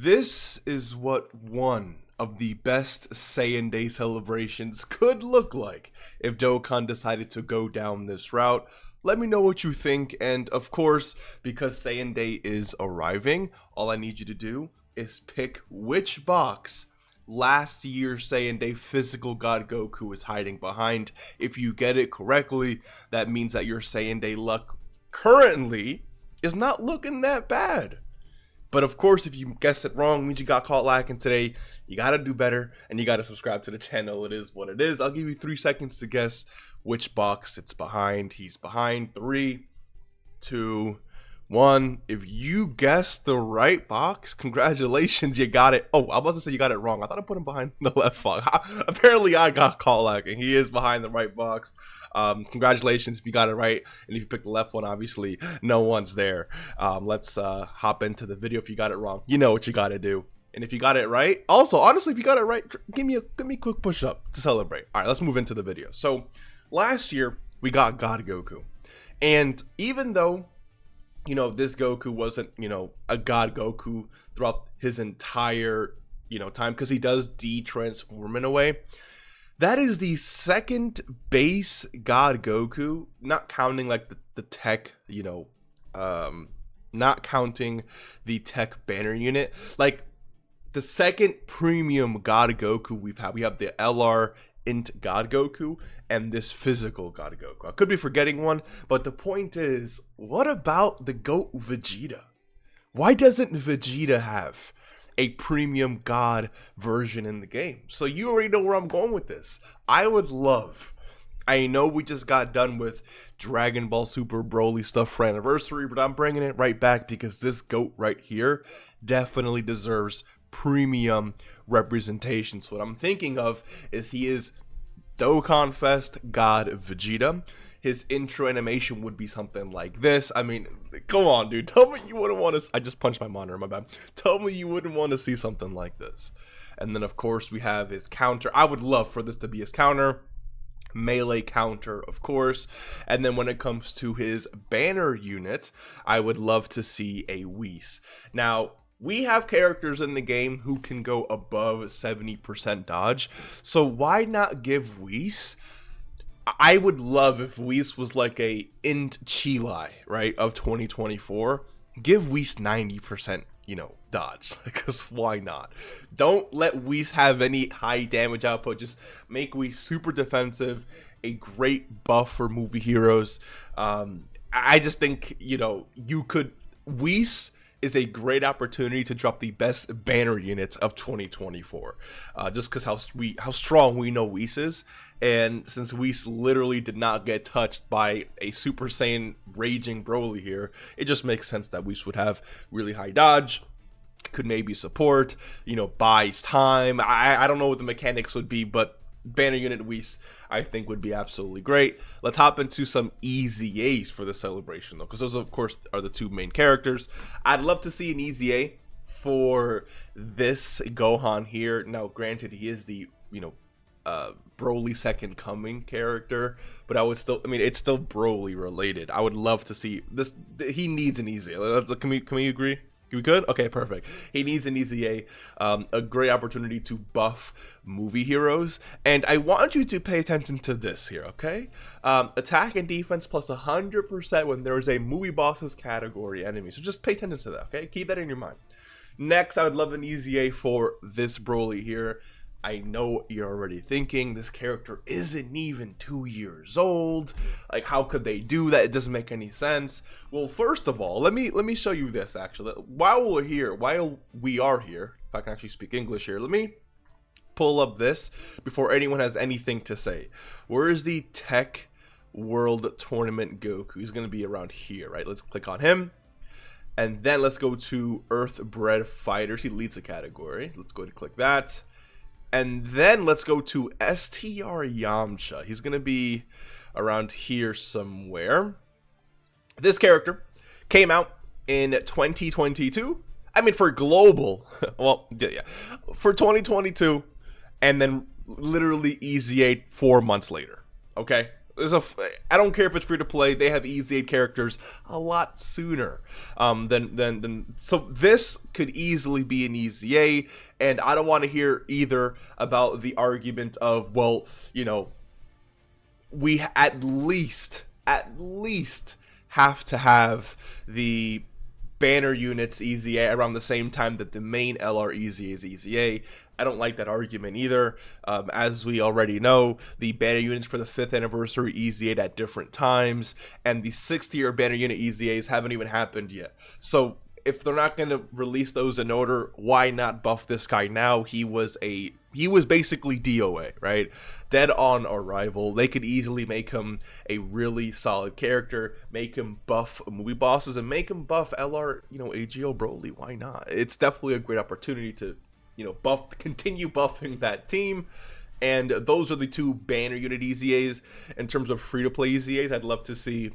This is what one of the best Saiyan Day celebrations could look like if Dokkan decided to go down this route. Let me know what you think, and of course, because Saiyan Day is arriving, all I need you to do is pick which box last year's Saiyan Day physical God Goku is hiding behind. If you get it correctly, that means that your Saiyan Day luck currently is not looking that bad. But of course, if you guessed it wrong, means you got caught lacking today. You gotta do better, and you gotta subscribe to the channel. It is what it is. I'll give you 3 seconds to guess which box it's behind. He's behind. 3, 2, 1. If you guessed the right box, congratulations, you got it. Oh, I was about to say you got it wrong. I thought I put him behind the left box. Apparently, I got caught lacking. He is behind the right box. Congratulations if you got it right, and if you picked the left one, obviously no one's there. Let's hop into the video. If you got it wrong, you know what you got to do, and if you got it right, also honestly, if you got it right, give me a quick push up to celebrate. All right, let's move into the video. So last year we got God Goku, and even though this Goku wasn't a God Goku throughout his entire time, because he does de-transform in a way. That is the second base God Goku, not counting like the tech, not counting the tech banner unit. Like the second premium God Goku we've had. We have the LR Int God Goku and this physical God Goku. I could be forgetting one, but the point is, what about the GOAT Vegeta? Why doesn't Vegeta have a premium God version in the game? So you already know where I'm going with this. I know we just got done with Dragon Ball Super Broly stuff for anniversary, but I'm bringing it right back because this GOAT right here definitely deserves premium representation. So what I'm thinking of is he is Dokkan Fest God Vegeta. His intro animation would be something like this. I mean, come on, dude. Tell me you wouldn't want to... I just punched my monitor, my bad. Tell me you wouldn't want to see something like this. And then, of course, we have his counter. I would love for this to be his counter. Melee counter, of course. And then when it comes to his banner units, I would love to see a Whis. Now, we have characters in the game who can go above 70% dodge. So why not give Whis... I would love if Whis was like a Int Chilai, right, of 2024. Give Whis 90%, dodge, because why not? Don't let Whis have any high damage output. Just make Whis super defensive, a great buff for movie heroes. I just think, Whis is a great opportunity to drop the best banner units of 2024, just because how strong we know Whis is. And since Whis literally did not get touched by a Super Saiyan raging Broly here, it just makes sense that Whis would have really high dodge, could maybe support, buys time. I don't know what the mechanics would be, but banner unit Whis I think would be absolutely great. Let's hop into some easy A's for the celebration though, because those of course are the two main characters. I'd love to see an easy A for this Gohan here. Now granted, he is the Broly second coming character, but I would still, it's still Broly related. I would love to see this. He needs an easy A. Can we agree? We good? Okay, perfect. He needs an easy a great opportunity to buff movie heroes. And I want you to pay attention to this here, okay? Attack and defense plus 100% when there is a movie bosses category enemy. So just pay attention to that, okay? Keep that in your mind. Next, I would love an easy A for this Broly here. I know what you're already thinking. This character isn't even 2 years old. Like, how could they do that? It doesn't make any sense. Well, first of all, let me show you this actually. While we are here, if I can actually speak English here, let me pull up this before anyone has anything to say. Where is the Tech World Tournament Goku? He's gonna be around here, right? Let's click on him. And then let's go to Earthbred Fighters. He leads the category. Let's go ahead and click that. And then let's go to STR Yamcha. He's going to be around here somewhere. This character came out in 2022. I mean, for global. Well, yeah. For 2022. And then literally easy 4 months later. Okay? I don't care if it's free to play. They have EZA characters a lot sooner than so this could easily be an EZA, and I don't want to hear either about the argument of, well, you know, we at least have to have the banner units EZA around the same time that the main LR EZA is EZA. I don't like that argument either. As we already know, the banner units for the 5th anniversary EZA'd at different times, and the 6th-tier banner unit EZAs haven't even happened yet. So if they're not going to release those in order, why not buff this guy now? He was basically DOA, right? Dead on arrival. They could easily make him a really solid character, make him buff movie bosses, and make him buff LR, you know, AGO Broly. Why not? It's definitely a great opportunity to, you know, continue buffing that team. And those are the two banner unit EZAs. In terms of free-to-play EZAs, I'd love to see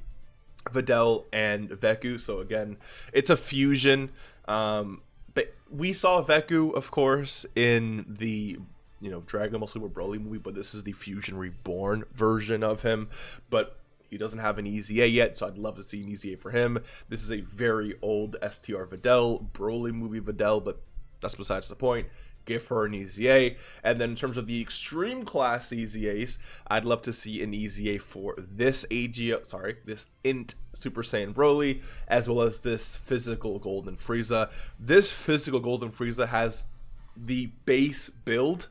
Videl and Veku. So again, it's a fusion, but we saw Veku, of course, in the, you know, Dragon Ball Super Broly movie, but this is the Fusion Reborn version of him, but he doesn't have an EZA yet, so I'd love to see an EZA for him. This is a very old STR Videl, Broly movie Videl, but that's besides the point. Give her an EZA. And then in terms of the extreme class EZAs, I'd love to see an EZA for this this Int Super Saiyan Broly, as well as this physical Golden Frieza. This physical Golden Frieza has the base build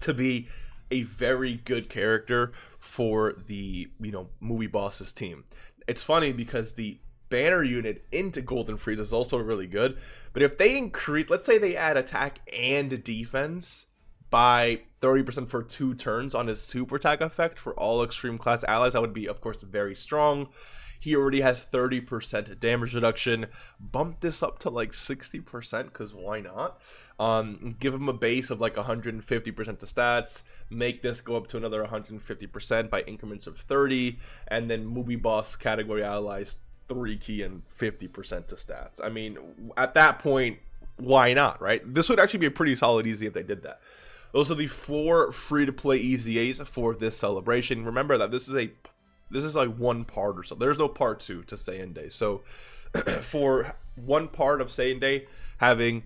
to be a very good character for the, you know, movie bosses team. It's funny because the banner unit into Golden Frieza is also really good, but if they increase, let's say they add attack and defense by 30% for 2 turns on his super attack effect for all extreme class allies, that would be, of course, very strong. He already has 30% damage reduction. Bump this up to like 60%, because why not? Give him a base of like 150% to stats. Make this go up to another 150% by increments of 30, and then movie boss category allies 3 key and 50% to stats. I mean, at that point, why not, right? This would actually be a pretty solid EZA if they did that. Those are the 4 free-to-play EZAs for this celebration. Remember that this is like one part or so. There's no part 2 to Saiyan Day. So for one part of Saiyan Day, having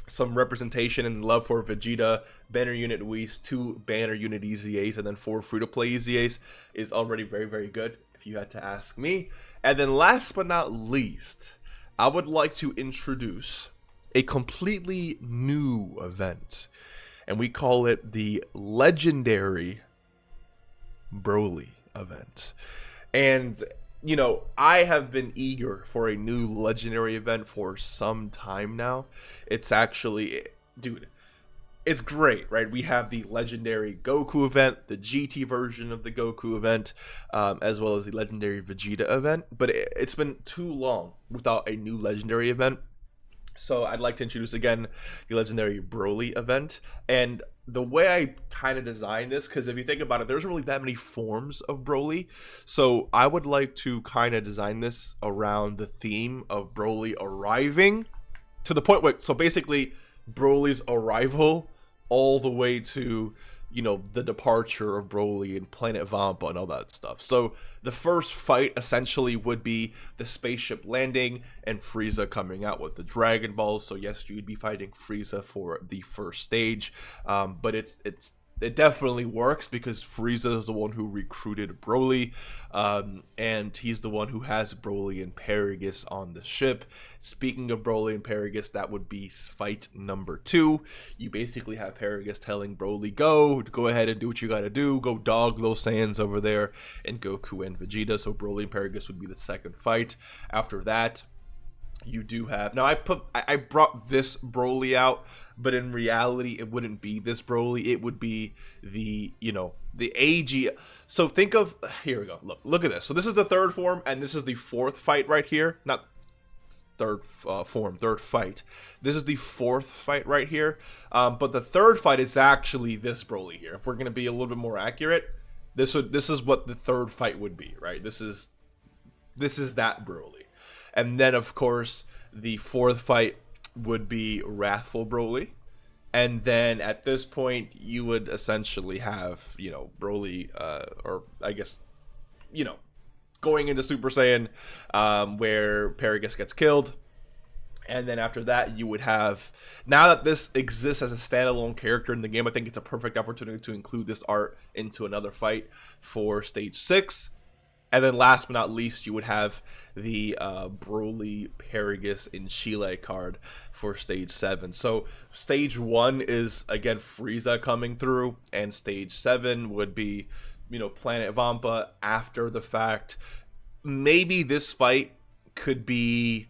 some representation and love for Vegeta, banner unit Whis, 2 banner unit EZAs, and then 4 free-to-play EZAs is already very, very good, if you had to ask me. And then last but not least, I would like to introduce a completely new event, and we call it the Legendary Broly event. And, you know, I have been eager for a new legendary event for some time now. It's actually, dude, it's great, right? We have the legendary Goku event, the GT version of the Goku event, as well as the legendary Vegeta event. But it's been too long without a new legendary event. So I'd like to introduce again the legendary Broly event. And the way I kind of designed this, because if you think about it, there's really that many forms of Broly. So I would like to kind of design this around the theme of Broly arriving to the point where, so basically Broly's arrival all the way to, you know, the departure of Broly and Planet Vampa and all that stuff. So the first fight essentially would be the spaceship landing and Frieza coming out with the Dragon Balls. So yes, you'd be fighting Frieza for the first stage, but it definitely works because Frieza is the one who recruited Broly, and he's the one who has Broly and Paragus on the ship. Speaking of Broly and Paragus, that would be fight number 2. You basically have Paragus telling Broly, go ahead and do what you gotta do, go dog those Saiyans over there, and Goku and Vegeta. So Broly and Paragus would be the second fight. After that, you do have, now I brought this Broly out, but in reality it wouldn't be this Broly, it would be the, you know, the AG. So think of, here we go, look at this. So this is the 3rd form, and this is the 4th fight right here. Not third form, 3rd fight. This is the 4th fight right here, but the 3rd fight is actually this Broly here. If we're gonna be a little bit more accurate, this is what the 3rd fight would be, right? This is that Broly. And then, of course, the 4th fight would be Wrathful Broly. And then at this point, you would essentially have, you know, Broly, or I guess you know, going into Super Saiyan, where Paragus gets killed. And then after that, you would have, now that this exists as a standalone character in the game, I think it's a perfect opportunity to include this art into another fight for Stage 6. And then last but not least, you would have the Broly, Paragus, and Chile card for Stage 7. So Stage 1 is, again, Frieza coming through, and Stage 7 would be, you know, Planet Vampa after the fact. Maybe this fight could be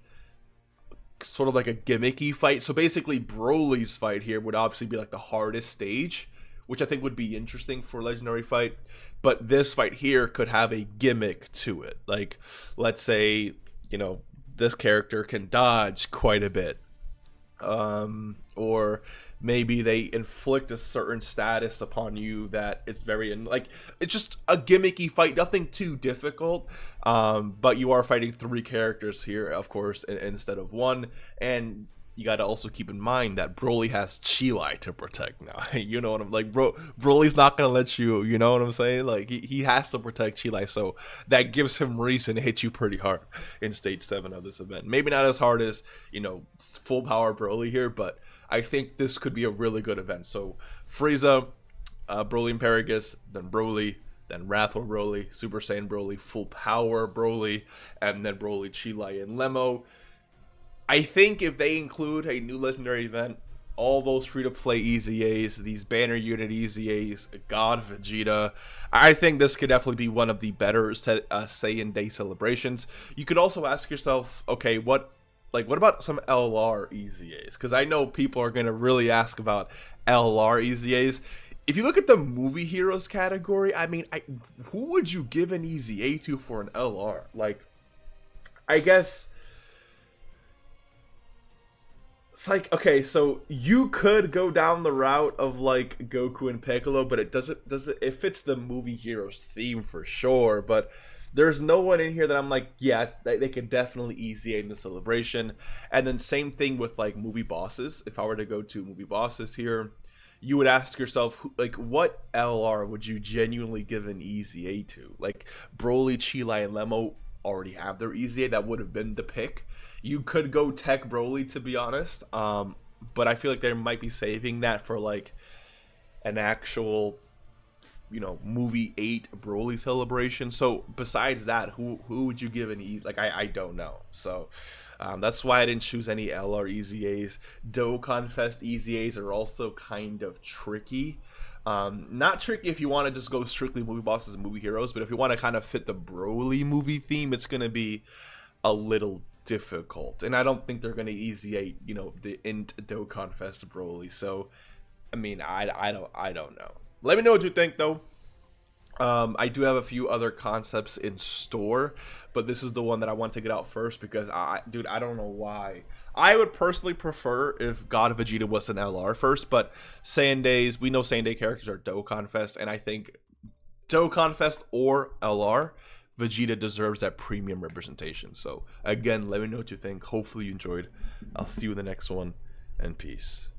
sort of like a gimmicky fight. So basically Broly's fight here would obviously be like the hardest stage, which I think would be interesting for a legendary fight. But this fight here could have a gimmick to it. Like, let's say, you know, this character can dodge quite a bit. Or maybe they inflict a certain status upon you that it's very, like, it's just a gimmicky fight, nothing too difficult. But you are fighting 3 characters here, of course, instead of 1. And you got to also keep in mind that Broly has Chile to protect now. You know what I'm like, Broly's not going to let you, you know what I'm saying? Like, he has to protect Chile. So that gives him reason to hit you pretty hard in Stage 7 of this event. Maybe not as hard as, you know, full power Broly here, but I think this could be a really good event. So Frieza, Broly and Paragus, then Broly, then Wrathful Broly, Super Saiyan Broly, full power Broly, and then Broly, Chile, and Lemo. I think if they include a new legendary event, all those free-to-play EZAs, these banner unit EZAs, God Vegeta, I think this could definitely be one of the better Saiyan Day celebrations. You could also ask yourself, okay, what about some LR EZAs? Because I know people are going to really ask about LR EZAs. If you look at the movie heroes category, I mean, who would you give an EZA to for an LR? Like, I guess it's like, okay, so you could go down the route of like Goku and Piccolo, but it fits the movie heroes theme for sure. But there's no one in here that I'm like, yeah, they could definitely EZA in the celebration. And then same thing with like movie bosses. If I were to go to movie bosses here, you would ask yourself, like, what LR would you genuinely give an EZA to? Like, Broly, Chile, and Lemo already have their EZA. That would have been the pick. You could go Tech Broly, to be honest, but I feel like they might be saving that for like an actual, you know, movie 8 Broly celebration. So besides that, who would you give an E? Like, I don't know. So that's why I didn't choose any LR EZAs. Dokkan Fest EZAs are also kind of tricky. Not tricky if you want to just go strictly movie bosses and movie heroes, but if you want to kind of fit the Broly movie theme, it's gonna be a little difficult. And I don't think they're gonna EZA, you know, the Int Dokkan Fest Broly. So I mean, I don't know. Let me know what you think though. I do have a few other concepts in store, but this is the one that I want to get out first because dude, I don't know why. I would personally prefer if God Vegeta was an LR first, but Saiyan Days, we know Saiyan Day characters are Dokkan Fest, and I think Dokkan Fest or LR, Vegeta deserves that premium representation. So again, let me know what you think. Hopefully you enjoyed. I'll see you in the next one, and peace.